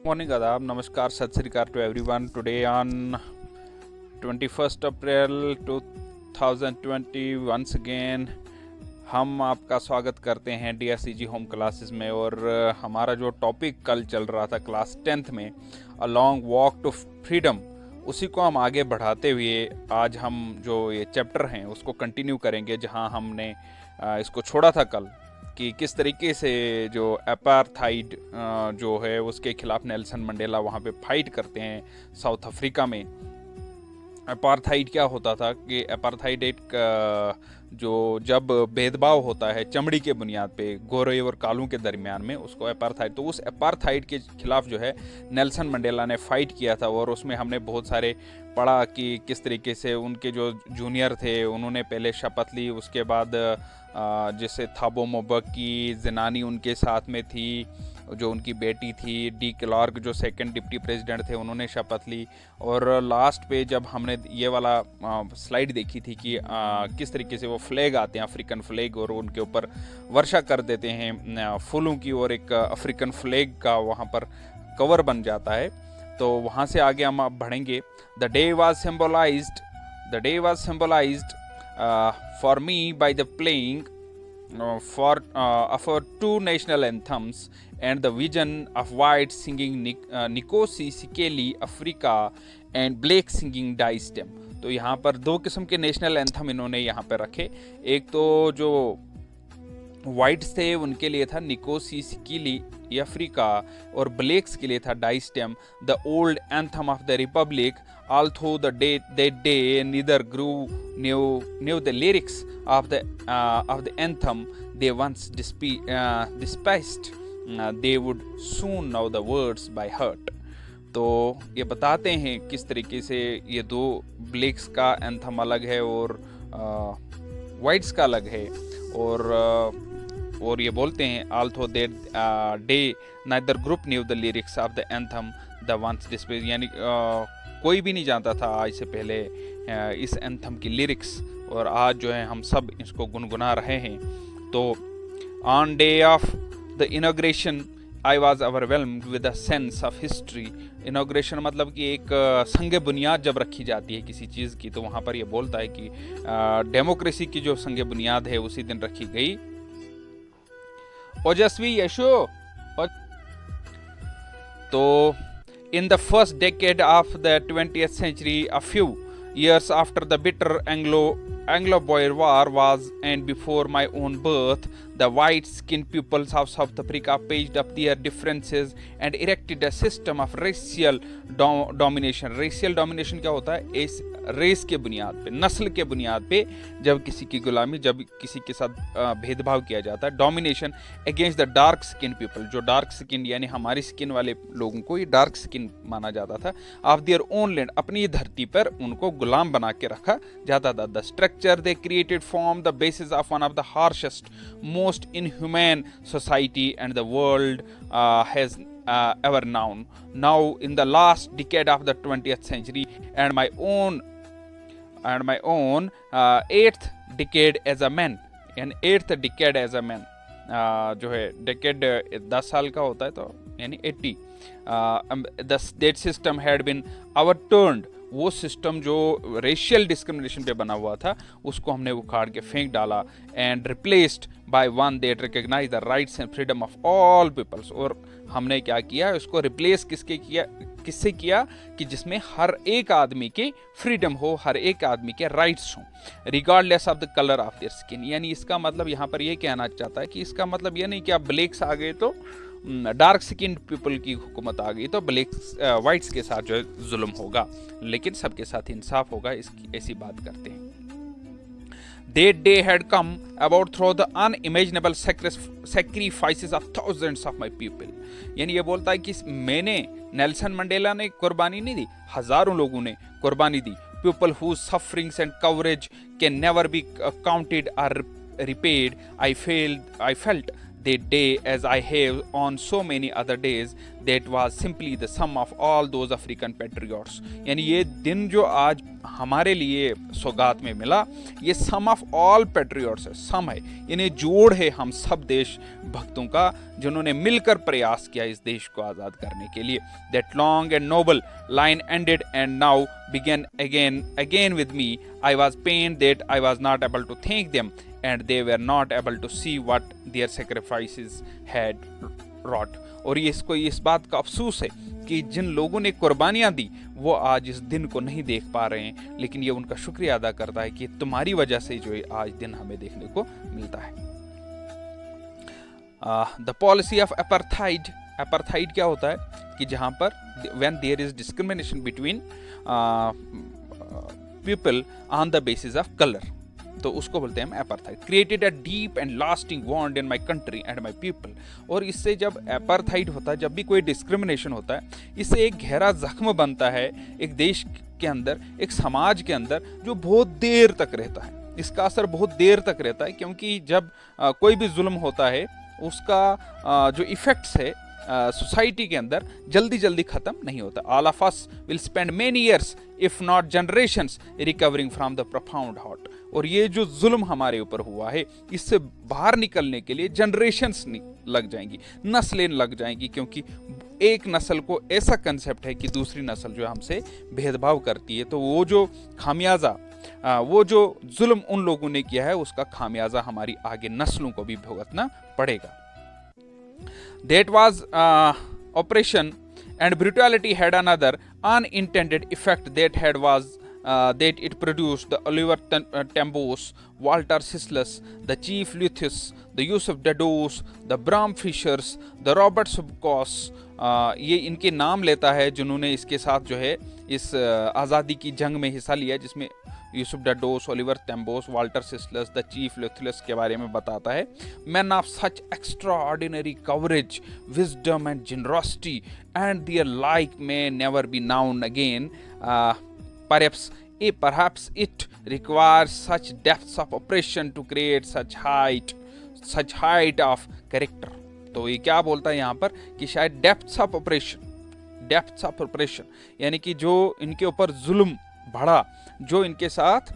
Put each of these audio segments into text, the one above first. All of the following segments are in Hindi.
Morning, Adab, Namaskar, Sat Sri Akal to everyone. Today on 21st April 2020, once again हम आपका स्वागत करते हैं DSCG होम क्लासेस में। और हमारा जो टॉपिक कल चल रहा था क्लास 10th में, a long walk to freedom, उसी को हम आगे बढ़ाते हुए आज हम जो ये चैप्टर हैं उसको कंटिन्यू करेंगे, जहां हमने इसको छोड़ा था कल, कि किस तरीके से जो अपार्थाइड जो है उसके खिलाफ नेल्सन मंडेला वहाँ पे फाइट करते हैं साउथ अफ्रीका में। अपार्थाइड क्या होता था कि अपार्थाइड एक जो जब भेदभाव होता है चमड़ी के बुनियाद पे गोरे और कालों के दरमियान में, उसको अपार्थाइड, तो उस अपार्थाइड के खिलाफ जो है नेल्सन मंडेला ने फाइट किया था। और उसमें हमने बहुत सारे पढ़ा कि किस तरीके से उनके जो जूनियर थे उन्होंने पहले शपथ ली, उसके बाद जैसे थाबो मोबकी ज़नानी उनके साथ में थी, जो उनकी बेटी थी डी क्लार्क जो सेकंड डिप्टी प्रेसिडेंट थे, उन्होंने शपथ ली। और लास्ट पे जब हमने ये वाला स्लाइड देखी थी कि किस तरीके से वो फ्लैग आते हैं, अफ्रीकन फ्लैग, और उनके ऊपर वर्षा कर देते हैं फूलों की, और एक अफ्रीकन फ्लैग का वहाँ पर कवर बन जाता है। तो वहाँ से आगे हम अब बढ़ेंगे। The day was symbolised for me by the playing of our two national anthems and the vision of white singing Nkosi Sikeleli Africa and Blake singing Die Stem। तो यहाँ पर दो किस्म के नेशनल एंथम इन्होंने यहाँ पर रखे। एक तो जो वाइट्स थे उनके लिए था निकोसी सिकिली अफ्रीका, और ब्लैक्स के लिए था Die Stem, the old anthem of the republic. Although that day neither knew the lyrics of the anthem they once despised, they would soon know the words by heart। तो ये बताते हैं किस तरीके से ये दो, ब्लैक्स का एंथम अलग है और वाइट्स का अलग है। और ये बोलते हैं although that day neither group knew the lyrics of the anthem the once despised, यानी कोई भी नहीं जानता था आज से पहले इस एंथम की लिरिक्स, और आज जो है हम सब इसको गुनगुना रहे हैं। तो on day of the inauguration I was overwhelmed with a sense of history. Inauguration मतलब कि एक संग बुनियाद जब रखी जाती है किसी चीज़ की, तो वहाँ पर ये बोलता है कि डेमोक्रेसी की जो संग बुनियाद है उसी दिन रखी गई। ओजस्वी यशो। तो in the first decade of the 20th century, a few years after the bitter Anglo-Boer War was, and before my own birth, the white-skinned peoples of South Africa patched up their differences and erected a system of racial domination। racial domination क्या होता है? इस रेस के बुनियाद पे, नस्ल के बुनियाद पे जब किसी की गुलामी, जब किसी के साथ भेदभाव किया जाता है। Domination against the dark skin people, जो डार्क स्किन यानी हमारी स्किन वाले लोगों को ये डार्क स्किन माना जाता था। ऑफ देयर ओन लैंड, अपनी धरती पर उनको गुलाम बना के रखा जाता था। The structure they created form the basis of one of the harshest most inhuman society and the world has ever known। Now in the last decade of the 20th century and my own eighth decade as a man, and eighth decade as a man, जो है डेकेड 10 साल का होता है, तो यानी 80, that system had been overturned। वो सिस्टम जो रेशियल डिस्क्रिमिनेशन पे बना हुआ था उसको हमने उखाड़ के फेंक डाला, and replaced by one that recognize the rights and freedom of all peoples. और हमने क्या किया, उसको रिप्लेस किससे किया कि जिसमें हर एक आदमी के फ्रीडम हो, हर एक आदमी के राइट्स हों, regardless of the colour of their skin. यानी इसका मतलब यहाँ पर ये कहना चाहता है कि इसका मतलब ये नहीं कि आप ब्लैक्स आ गए तो डार्क स्किन पीपल की हुकूमत आ गई तो ब्लैक्स वाइट्स के साथ जो है जुल्म होगा, लेकिन सबके साथ इंसाफ होगा, इसकी ऐसी बात करते हैं। That day had come about through the unimaginable sacrifices of thousands of my people। यानी ये बोलता है कि मैंने, नेल्सन मंडेला ने कुर्बानी नहीं दी, हजारों लोगों ने कुर्बानी दी। People whose sufferings and courage can never be counted or repaid। I felt that day as I have on so many other days, that was simply the sum of all those African patriots. यानी ये दिन जो आज हमारे लिए सौगात में मिला, ये सम ऑफ ऑल पेट्रियट्स है, सम है, इन्हें जोड़ है हम सब देश भक्तों का जिन्होंने मिलकर प्रयास किया इस देश को आज़ाद करने के लिए. That long and noble line ended and now began again with me. I was pained that I was not able to thank them and they were not able to see what their sacrifices had wrought. और ये इसको इस बात का अफसोस है कि जिन लोगों ने कुर्बानियाँ दी वो आज इस दिन को नहीं देख पा रहे हैं, लेकिन ये उनका शुक्रिया अदा करता है कि तुम्हारी वजह से जो है आज दिन हमें देखने को मिलता है. The policy of apartheid. Apartheid क्या होता है कि जहाँ पर when there is discrimination between people on the basis of colour, तो उसको बोलते हैं हम apartheid. Created a deep and lasting wound in my country and my people. और इससे जब अपार्थाइड होता है, जब भी कोई डिस्क्रिमिनेशन होता है, इससे एक गहरा जख्म बनता है एक देश के अंदर, एक समाज के अंदर, जो बहुत देर तक रहता है. इसका असर बहुत देर तक रहता है, क्योंकि जब कोई भी जुल्म होता है उसका जो इफेक्ट्स है सोसाइटी के अंदर जल्दी जल्दी ख़त्म नहीं होता. All of us will spend many years if not generations recovering from the profound hot. और ये जो जुल्म हमारे ऊपर हुआ है, इससे बाहर निकलने के लिए जनरेशंस लग जाएंगी, नस्लें लग जाएंगी, क्योंकि एक नस्ल को ऐसा कंसेप्ट है कि दूसरी नस्ल जो हमसे भेदभाव करती है, तो वो जो खामियाजा, वो जो जुल्म उन लोगों ने किया है, उसका खामियाजा हमारी आगे नस्लों को भी भुगतना पड़ेगा. That was oppression, and brutality had another unintended effect that it produced the Oliver Tambos, Walter Sislas, the Chief Luthus, the Yusuf Dados, the Bram Fishers, the Robert Subkos. ये इनके नाम लेता है जिन्होंने इसके साथ जो है इस आज़ादी की जंग में हिस्सा लिया, जिसमें Yusuf Dadoo, Oliver Tambo, Walter Sisulu, the chief Luthuli के बारे में बताता है. Man of such extraordinary courage, wisdom and generosity and their like may never be known again. Perhaps it requires such depths of oppression to create such height of character. तो ये क्या बोलता है यहाँ पर कि शायद डेप्थ्स ऑफ ऑपरेशन यानी कि जो इनके ऊपर जुल्म बढ़ा, जो इनके साथ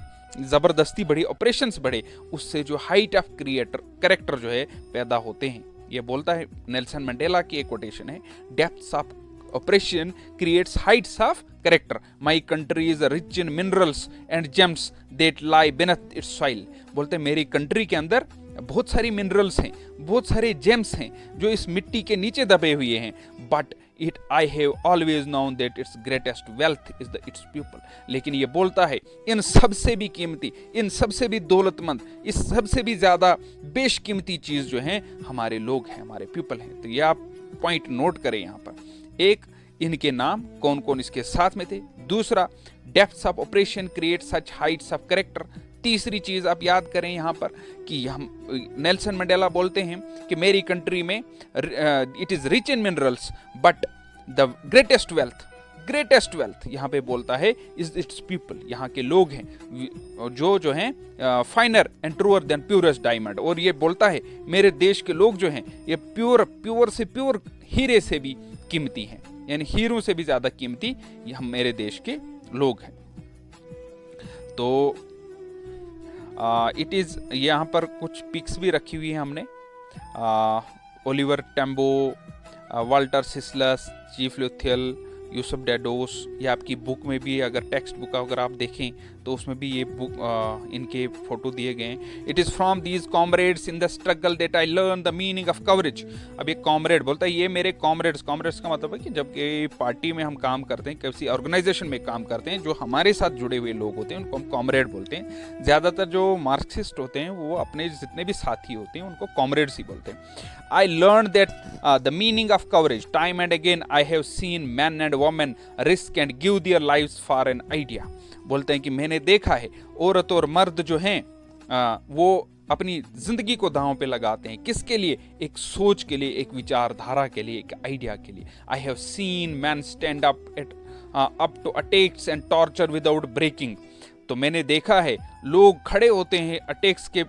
ज़बरदस्ती बढ़ी, ऑपरेशंस बढ़े, उससे जो हाइट ऑफ कैरेक्टर जो है पैदा होते हैं. ये बोलता है नेल्सन मंडेला की एक कोटेशन है, depths of oppression creates heights of character. My country is rich in minerals and gems that lie beneath its soil. बोलते मेरी कंट्री के अंदर बहुत सारी मिनरल्स हैं, बहुत सारे जेम्स हैं जो इस मिट्टी के नीचे दबे हुए हैं. But it I have always known that it's greatest wealth is the it's people. लेकिन ये बोलता है इन सबसे भी कीमती, इन सबसे भी दौलतमंद, इस सबसे भी ज़्यादा बेशकीमती चीज़ जो है हमारे लोग हैं, हमारे पीपल हैं. तो ये आप पॉइंट नोट करें यहाँ पर. एक, इनके नाम कौन कौन इसके साथ में थे. दूसरा, depths of operation create such Heights of character. तीसरी चीज़ आप याद करें यहाँ पर कि हम नेल्सन मंडेला बोलते हैं कि मेरी कंट्री में it is rich in minerals but the greatest wealth यहाँ पे बोलता है इज इट्स पीपल. यहाँ के लोग हैं जो हैं finer and truer than purest diamond. और ये बोलता है मेरे देश के लोग जो हैं ये प्योर से प्योर हीरे से भी कीमती हैं, यानी हीरों से भी ज़्यादा कीमती ये हम मेरे देश के लोग हैं. तो इट इज़ यहाँ पर कुछ पिक्स भी रखी हुई है हमने. Oliver Tambo, Walter Sisulu, chief Luthuli, Yusuf Dadoo. ये आपकी बुक में भी, अगर टेक्स्ट बुक अगर आप देखें तो उसमें भी ये बुक इनके फ़ोटो दिए गए हैं. It is from these comrades in the struggle that I learn the meaning of coverage. अब ये कॉमरेड बोलता है ये मेरे कॉमरेड्स का मतलब है कि जब कि पार्टी में हम काम करते हैं, किसी ऑर्गेनाइजेशन में काम करते हैं, जो हमारे साथ जुड़े हुए लोग होते हैं उनको हम कॉमरेड बोलते हैं. ज़्यादातर जो मार्क्सिस्ट होते हैं वो अपने जितने भी साथी होते हैं उनको कॉमरेड्स ही बोलते हैं. I learn that the meaning of coverage time and again. I have seen man and women risk and give their lives for an idea. बोलते हैं कि मैंने देखा है औरत और मर्द जो हैं वो अपनी जिंदगी को दांव पे लगाते हैं. किसके लिए? एक सोच के लिए, एक विचारधारा के लिए, एक आइडिया के लिए. I have seen man stand up to attacks and torture without breaking. तो मैंने देखा है लोग खड़े होते हैं अटैक्स के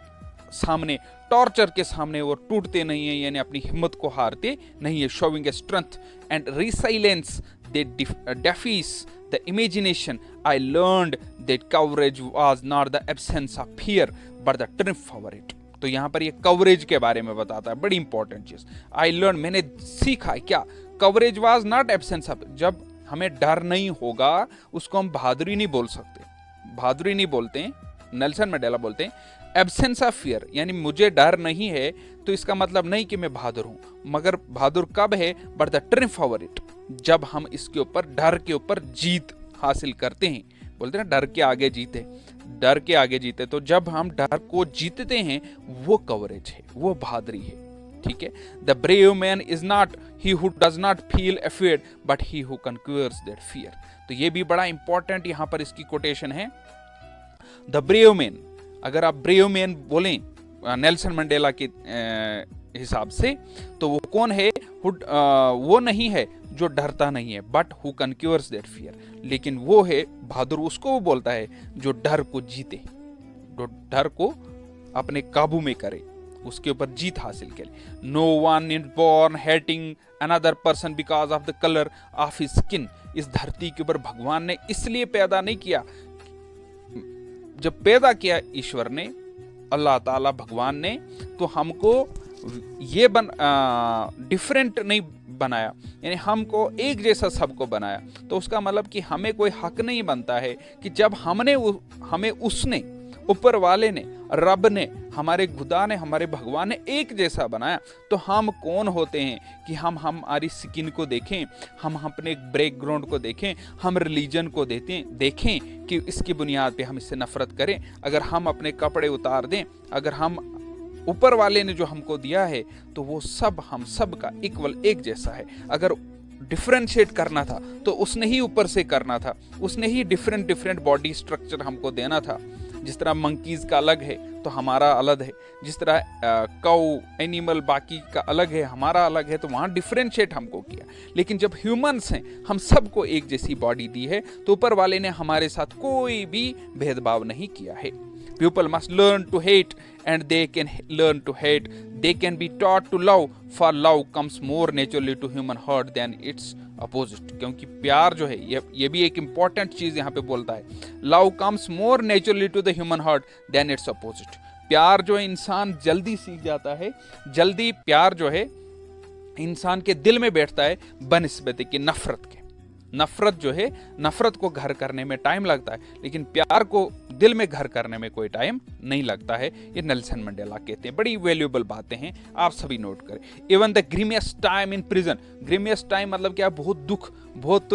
सामने, टॉर्चर के सामने वो टूटते नहीं है, यानी अपनी हिम्मत को हारते नहीं है। Showing a strength and resilience that defies the imagination, I learned that courage was not the absence of fear but the triumph over it. तो यहाँ पर ये कवरेज के बारे में बताता है, बड़ी इंपॉर्टेंट चीज। आई लर्न, मैंने सीखा क्या, coverage was not absence of, जब हमें डर नहीं होगा उसको हम बहादुरी नहीं बोल सकते, बहादुरी नहीं बोलते हैं, नेल्सन मंडेला बोलते हैं एब्सेंस ऑफ फियर, यानी मुझे डर नहीं है तो इसका मतलब नहीं कि मैं बहादुर हूं, मगर बहादुर कब है, but the triumph over it, जब हम इसके ऊपर, डर के ऊपर जीत हासिल करते हैं। बोलते हैं ना डर के आगे जीते, डर के आगे जीते, तो जब हम डर को जीतते हैं वो कवरेज है, वो बहादुरी है। ठीक है, the brave man is not he who does not feel afraid but he who conquers that fear. तो ये भी बड़ा इंपॉर्टेंट यहाँ पर इसकी कोटेशन है, द ब्रेव मैन। अगर आप ब्रेव मैन बोलें नेल्सन मंडेला के हिसाब से, तो वो कौन है, वो नहीं है जो डरता नहीं है, but who conquers that fear, लेकिन वो है बहादुर, उसको वो बोलता है जो डर को जीते, जो डर को अपने काबू में करे, उसके ऊपर जीत हासिल करे। No one is born hating another person because of the colour of his skin. इस धरती के ऊपर भगवान ने इसलिए पैदा नहीं किया, जब पैदा किया ईश्वर ने, अल्लाह ताला भगवान ने, तो हमको ये डिफरेंट नहीं बनाया, यानी हमको एक जैसा सबको बनाया। तो उसका मतलब कि हमें कोई हक नहीं बनता है कि जब हमें उसने, ऊपर वाले ने, रब ने, हमारे खुदा ने, हमारे भगवान ने एक जैसा बनाया, तो हम कौन होते हैं कि हम हमारी स्किन को देखें, हम अपने बैकग्राउंड को देखें, हम रिलीजन को देखें कि इसकी बुनियाद पे हम इससे नफरत करें। अगर हम अपने कपड़े उतार दें, अगर हम ऊपर वाले ने जो हमको दिया है, तो वो सब हम सब का इक्वल एक जैसा है। अगर डिफरेंशिएट करना था तो उसने ही ऊपर से करना था, उसने ही डिफरेंट बॉडी स्ट्रक्चर हमको देना था। जिस तरह मंकीज का अलग है तो हमारा अलग है, जिस तरह काऊ एनिमल बाकी का अलग है, हमारा अलग है, तो वहाँ डिफरेंशिएट हमको किया। लेकिन जब ह्यूमंस हैं, हम सबको एक जैसी बॉडी दी है, तो ऊपर वाले ने हमारे साथ कोई भी भेदभाव नहीं किया है। People must learn to hate and they can learn to hate. They can be taught to love, for love comes more naturally to human heart than its opposite. क्योंकि प्यार जो है, ये भी एक important चीज़ यहाँ पे बोलता है, love comes more naturally to the human heart than its opposite. प्यार जो है इंसान जल्दी सीख जाता है, जल्दी प्यार जो है इंसान के दिल में बैठता है बनिस्बत की नफरत के। नफरत जो है, नफरत को घर करने में टाइम लगता है, लेकिन प्यार को दिल में घर करने में कोई टाइम नहीं लगता है। ये नेल्सन मंडेला कहते हैं। बड़ी वैल्यूएबल बातें हैं, आप सभी नोट करें। Even the grimmest time in prison, grimmest time मतलब क्या, बहुत दुख, बहुत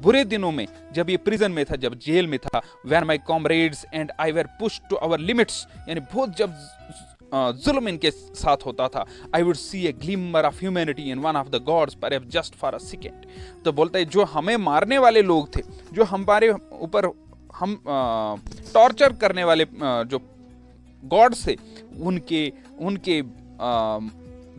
बुरे दिनों में, जब ये प्रिजन में था, जब जेल में था, when my comrades and I were pushed to our limits, यानी बहुत जब जुल्म इनके साथ होता था, I would see a glimmer of humanity in one of the guards perhaps just for a second. तो बोलता है जो हमें मारने वाले लोग थे, जो हमारे ऊपर हम टॉर्चर करने वाले जो गॉड्स थे, उनके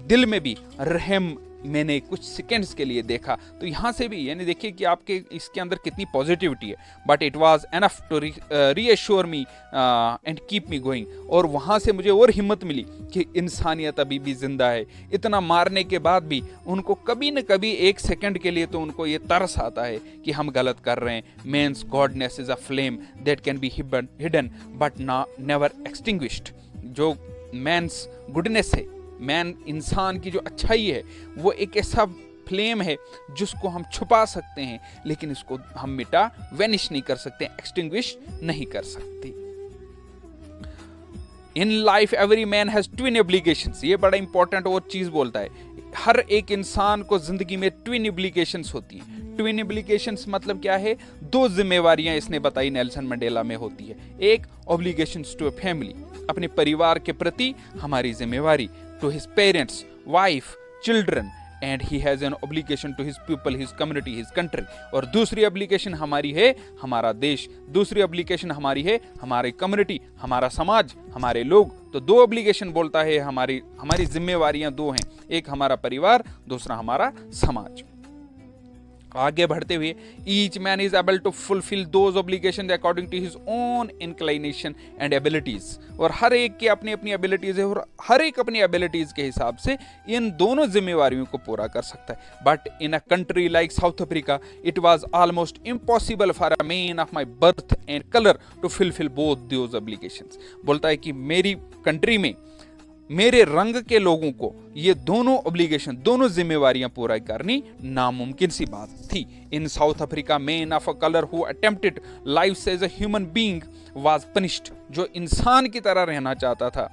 दिल में भी रहम मैंने कुछ सेकेंड्स के लिए देखा। तो यहाँ से भी यानी देखिए कि आपके इसके अंदर कितनी पॉजिटिविटी है। But it was enough to reassure me and keep me going. और वहाँ से मुझे और हिम्मत मिली कि इंसानियत अभी भी जिंदा है। इतना मारने के बाद भी उनको कभी न कभी एक सेकंड के लिए तो उनको ये तरस आता है कि हम गलत कर रहे हैं। Man's goodness is a flame that can be hidden but never extinguished. जो मैंस गुडनेस है, मैन इंसान की जो अच्छाई है, वो एक ऐसा फ्लेम है जिसको हम छुपा सकते हैं, लेकिन इसको हम मिटा, वेनिश नहीं कर सकते, एक्सटिंग्विश नहीं कर सकते। In life every man has twin obligations. ये बड़ा इंपॉर्टेंट और चीज बोलता है। हर एक इंसान को जिंदगी में ट्विन एब्लिगेशंस होती हैं। ट्विन एब्लिगेशंस मतलब क्या है? दो जिम्मेवारियां इसने बताई नेल्सन मंडेला में होती है। एक ऑब्लिगेशंस टू अ फैमिली, अपने परिवार के प्रति हमारी जिम्मेवारी, to his parents, wife, children, and he has an obligation to his people, his community, his country. और दूसरी ऑब्लिगेशन हमारी है हमारा देश, दूसरी ऑब्लिगेशन हमारी है हमारी कम्युनिटी, हमारा समाज, हमारे लोग। तो दो ऑब्लिगेशन बोलता है, हमारी जिम्मेवारियां दो हैं, एक हमारा परिवार, दूसरा हमारा समाज। आगे बढ़ते हुए each man is able to fulfil those obligation according to his own inclination and abilities, और हर एक की अपनी अपनी एबिलिटीज है और हर एक अपनी एबिलिटीज के हिसाब से इन दोनों जिम्मेवारियों को पूरा कर सकता है। But in a country like South Africa it was almost impossible for a man of my birth and colour to fulfil both those obligations. बोलता है कि मेरी कंट्री में मेरे रंग के लोगों को ये दोनों ऑब्लिगेशन, दोनों जिम्मेवारियां पूरा करनी नामुमकिन सी बात थी। In South Africa man of a colour who attempted life as a human being was punished, जो इंसान की तरह रहना चाहता था,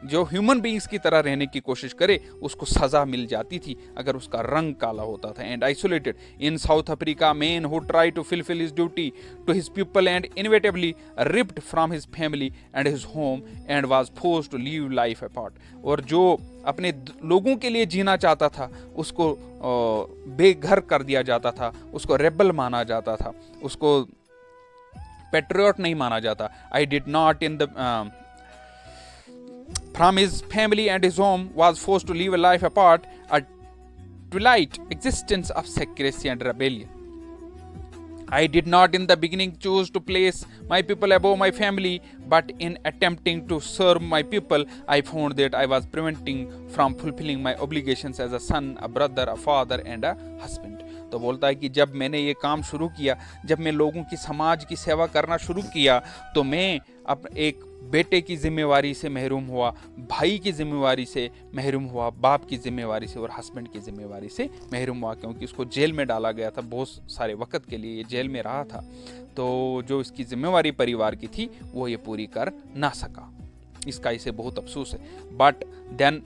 जो ह्यूमन बीइंग्स की तरह रहने की कोशिश करे उसको सजा मिल जाती थी अगर उसका रंग काला होता था। And isolated in South Africa man who try to fulfil his duty to his people and inevitably ripped from his family and his home and was forced to live life apart, और जो अपने लोगों के लिए जीना चाहता था उसको बेघर कर दिया जाता था, उसको रेबल माना जाता था, उसको पेट्रियट नहीं माना जाता। I did not in the from his family and his home was forced to live a life apart, a twilight existence of secrecy and rebellion. I did not in the beginning choose to place my people above my family, but in attempting to serve my people, I found that I was preventing from fulfilling my obligations as a son, a brother, a father and a husband. तो बोलता है कि जब मैंने ये काम शुरू किया, जब मैं लोगों की समाज की सेवा करना शुरू किया, तो मैं अब एक बेटे की जिम्मेवारी से महरूम हुआ, भाई की जिम्मेवारी से महरूम हुआ, बाप की जिम्मेवारी से और हस्बैंड की जिम्मेवारी से महरूम हुआ, क्योंकि उसको जेल में डाला गया था, बहुत सारे वक्त के लिए ये जेल में रहा था, तो जो इसकी जिम्मेवारी परिवार की थी वो ये पूरी कर ना सका। इसका इसे बहुत अफसोस है। But then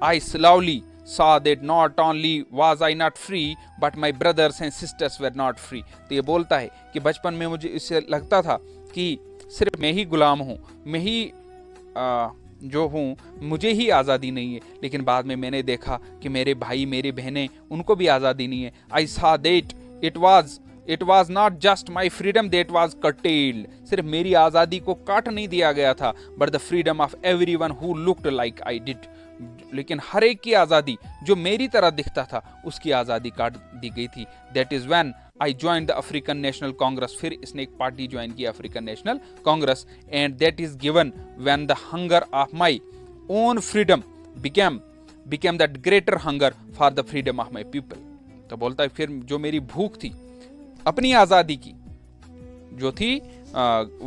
I slowly saw that not only was I not free but my brothers and sisters were not free। तो ये बोलता है कि बचपन में मुझे इससे लगता था कि सिर्फ मैं ही गुलाम हूँ, मैं ही जो हूँ, मुझे ही आज़ादी नहीं है, लेकिन बाद में मैंने देखा कि मेरे भाई मेरी बहनें उनको भी आज़ादी नहीं है। I saw that it was not just my freedom that was curtailed, सिर्फ मेरी आज़ादी को काट नहीं दिया गया था, but the freedom of everyone who looked like I did, लेकिन हर एक की आज़ादी जो मेरी तरह दिखता था उसकी आज़ादी काट दी गई थी। That is when I join the African national Congress, फिर इसने एक पार्टी ज्वाइन की African national Congress, and that is given when the hunger of my own freedom became that greater hunger for the freedom of my people. तो बोलता है फिर जो मेरी भूख थी अपनी आज़ादी की जो थी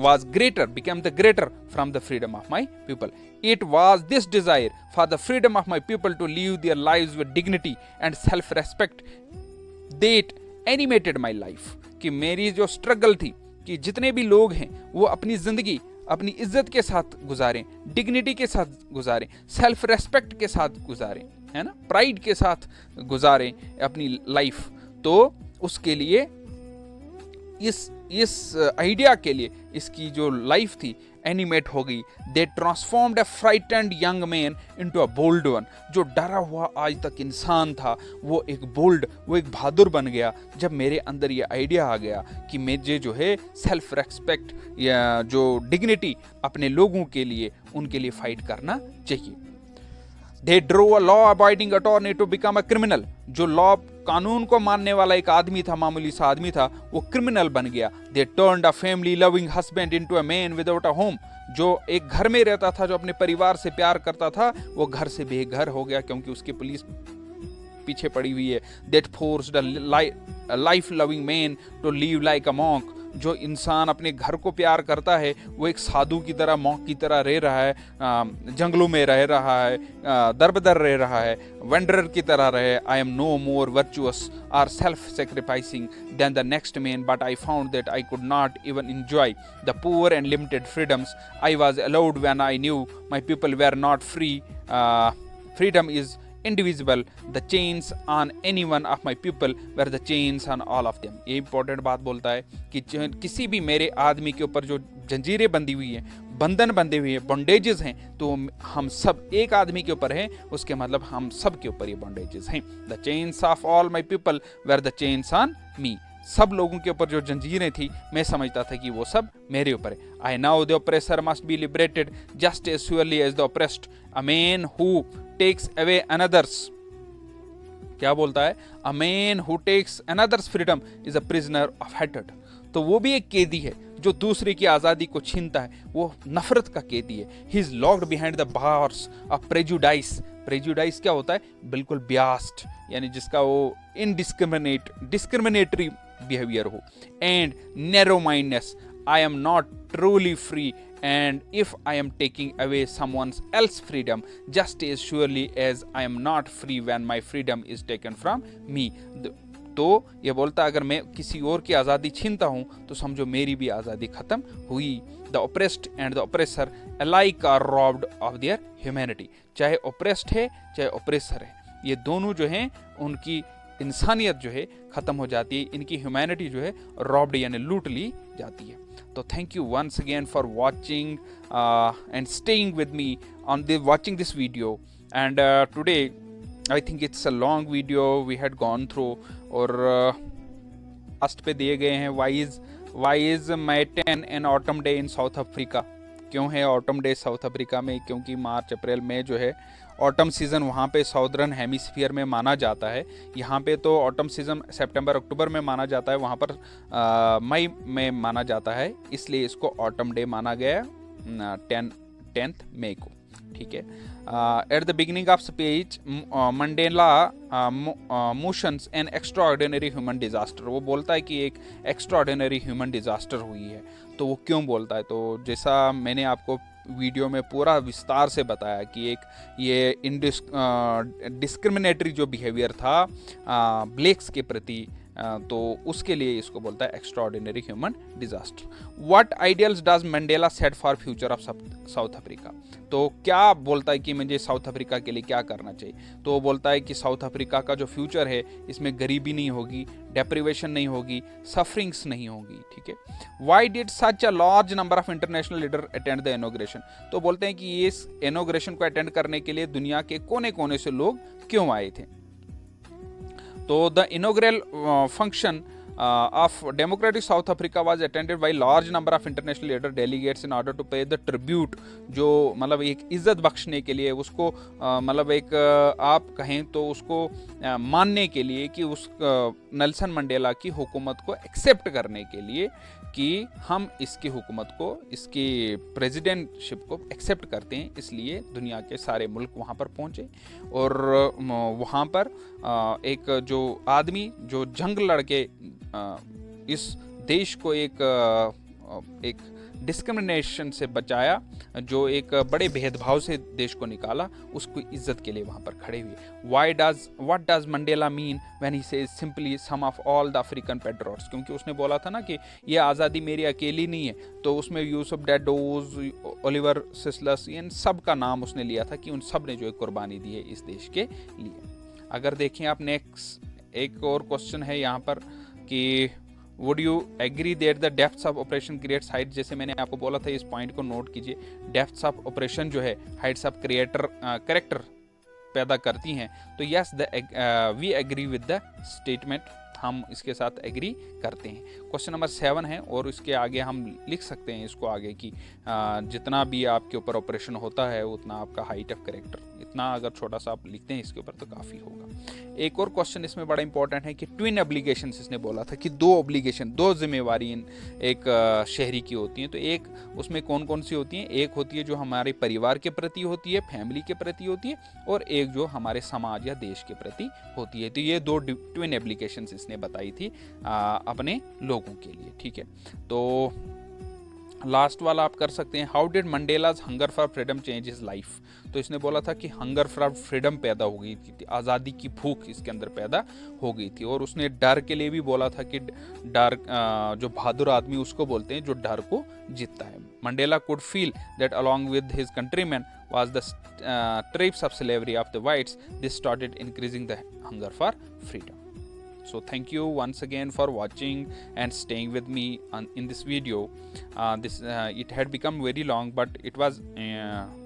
was greater, became the greater from the freedom of my people. It was this desire for the freedom of my people to live their lives with dignity and self-respect that animated my life, कि मेरी जो स्ट्रगल थी कि जितने भी लोग हैं वो अपनी ज़िंदगी अपनी इज्जत के साथ गुजारें, डिग्निटी के साथ गुजारें, सेल्फ रेस्पेक्ट के साथ गुजारें, है ना, प्राइड के साथ गुजारें अपनी लाइफ। तो उसके लिए इस आइडिया के लिए इसकी जो लाइफ थी एनिमेट हो गई। They transformed a frightened young man into a bold one, जो डरा हुआ आज तक इंसान था वो एक बहादुर बन गया जब मेरे अंदर ये आइडिया आ गया कि मुझे जो है सेल्फ रेस्पेक्ट या जो डिग्निटी अपने लोगों के लिए उनके लिए फाइट करना चाहिए। They drove a law-abiding attorney to become a criminal, जो लॉ कानून को मानने वाला एक आदमी था, मामूली सा आदमी था, वो क्रिमिनल बन गया। They turned a family-loving husband into a man without a home, जो एक घर में रहता था, जो अपने परिवार से प्यार करता था, वो घर से बेघर हो गया क्योंकि उसकी पुलिस पीछे पड़ी हुई है। That forced a life-loving man to live like a monk, जो इंसान अपने घर को प्यार करता है वो एक साधु की तरह, मॉन्क की तरह रह रहा है, जंगलों में रह रहा है, दरबदर रह रहा है, वेंडरर की तरह रहे। I am no more virtuous or self sacrificing than the next man, but I found that I could not even enjoy the poor and limited freedoms I was allowed when I knew my people were not free. Freedom is indivisible, the chains on any one of my people were the chains on all of them। ये इंपॉर्टेंट बात बोलता है कि किसी भी मेरे आदमी के ऊपर जो जंजीरें बंधी हुई हैं, बंधन बंधे हुए हैं, बॉन्डेजेस हैं, तो हम सब एक आदमी के ऊपर हैं, उसके मतलब हम सब के ऊपर ये बॉन्डेजेस हैं। The chains of all my people were the chains on me, सब लोगों के ऊपर जो जंजीरें थी मैं समझता था कि वो सब मेरे ऊपर है। I knew the oppressor must be liberated just as surely as the oppressed, a man who takes away another's, क्या बोलता है? A man who takes another's freedom is a prisoner of हेटेड। तो वो भी एक कैदी है जो दूसरे की आज़ादी को छीनता है, वो नफरत का कैदी है। He is locked behind the bars of prejudice. Prejudice क्या होता है? बिल्कुल ब्यास्ट, यानी जिसका वो डिस्क्रिमिनेटरी बिहेवियर हो, and narrow mindness. I am not truly free, and if I am taking away someone else's freedom just as surely as I am not free when my freedom is taken from me। तो ये बोलता अगर मैं किसी और की आज़ादी छीनता हूँ तो समझो मेरी भी आज़ादी खत्म हुई। The oppressed and the oppressor alike are robbed of their humanity. चाहे ओप्रेस्ड है चाहे ओप्रेसर है, ये दोनों जो हैं उनकी इंसानियत जो है ख़त्म हो जाती है, इनकी ह्यूमैनिटी जो है रॉब्ड यानी लूट ली जाती है। तो thank you once again for watching and staying with me on watching this video, and today I think it's a long video we had gone through। और लास्ट पे दिए गए हैं why is May 10 an autumn day in South Africa। क्यों है ऑटम डे साउथ अफ्रीका में? क्योंकि मार्च अप्रैल मई जो है ऑटम सीज़न वहाँ पे साउदर्न हेमिस्फीयर में माना जाता है। यहाँ पे तो ऑटम सीज़न सितंबर अक्टूबर में माना जाता है, वहाँ पर मई में माना जाता है, इसलिए इसको ऑटम डे माना गया 10th मई को। ठीक है। At the beginning of speech Mandela motions N extraordinary human disaster. वो बोलता है कि एक एक्स्ट्राऑर्डिनरी ह्यूमन डिजास्टर हुई है। तो वो क्यों बोलता है? तो जैसा मैंने आपको वीडियो में पूरा विस्तार से बताया कि एक ये डिस्क्रिमिनेटरी जो बिहेवियर था ब्लैक्स के प्रति, तो उसके लिए इसको बोलता है extraordinary human disaster. What ideals does Mandela set for future of south Africa. तो क्या बोलता है कि मुझे साउथ अफ्रीका के लिए क्या करना चाहिए? तो वो बोलता है कि साउथ अफ्रीका का जो फ्यूचर है इसमें गरीबी नहीं होगी, डेप्रिवेशन नहीं होगी, सफरिंग्स नहीं होगी। ठीक है। Why did such a large number of international leader attend the inauguration. तो बोलते हैं कि इस इनॉग्रेशन को अटेंड करने के लिए दुनिया के कोने कोने से लोग क्यों आए थे? तो the inaugural function of democratic South Africa was attended by large number of international leader delegates in order to pay the tribute। जो मतलब एक इज्जत बख्शने के लिए उसको मतलब एक आप कहें तो उसको मानने के लिए कि उस नेल्सन मंडेला की हुकूमत को एक्सेप्ट करने के लिए कि हम इसकी हुकूमत को, इसकी प्रेसिडेंटशिप को एक्सेप्ट करते हैं, इसलिए दुनिया के सारे मुल्क वहाँ पर पहुँचे। और वहाँ पर एक जो आदमी जो जंग लड़के इस देश को एक डिस्क्रिमिनेशन से बचाया, जो एक बड़े भेदभाव से देश को निकाला, उसको इज्जत के लिए वहाँ पर खड़े हुए। What does Mandela mean when he says simply some of all the African patriots. क्योंकि उसने बोला था ना कि ये आज़ादी मेरी अकेली नहीं है, तो उसमें यूसुफ डैडोज, ओलिवर सिस्लस, इन सब का नाम उसने लिया था कि उन सब ने जो एक कुर्बानी दी है इस देश के लिए। अगर देखें आप नेक्स्ट एक और क्वेश्चन है यहाँ पर कि would you agree that the depths of oppression creates height. जैसे मैंने आपको बोला था, इस पॉइंट को नोट कीजिए, डेप्थ्स ऑफ ऑपरेशन जो है हाइट्स ऑफ करेक्टर पैदा करती हैं। तो yes we agree with the statement, हम इसके साथ एग्री करते हैं। क्वेश्चन नंबर 7 है और इसके आगे हम लिख सकते हैं इसको आगे कि जितना भी आपके ऊपर ऑपरेशन होता है उतना आपका हाइट ऑफ करेक्टर, इतना अगर छोटा सा आप लिखते हैं इसके ऊपर तो काफ़ी होगा। एक और क्वेश्चन इसमें बड़ा इंपॉर्टेंट है कि ट्विन ऑब्लिगेशन, इसने बोला था कि दो जिम्मेवारी एक शहरी की होती हैं। तो एक उसमें कौन कौन सी होती हैं? एक होती है जो हमारे परिवार के प्रति होती है, फैमिली के प्रति होती है, और एक जो हमारे समाज या देश के प्रति होती है। तो ये दो ट्विन ऑब्लिगेशंस इसने बताई थी अपने लोगों के लिए। ठीक है। तो लास्ट वाला आप कर सकते हैं, how did Mandela's hunger for freedom change his life. तो इसने बोला था कि हंगर फॉर फ्रीडम पैदा हो गई थी, आज़ादी की भूख इसके अंदर पैदा हो गई थी। और उसने डर के लिए भी बोला था कि डर जो बहादुर आदमी उसको बोलते हैं जो डर को जीतता है। Mandela could feel that along with his countryman was the traps of slavery of the whites, this started increasing the hunger for freedom. So thank you once again for watching and staying with me in this video. It had become very long, but it was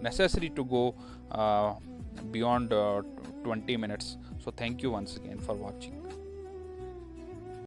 necessary to go beyond 20 minutes. So thank you once again for watching.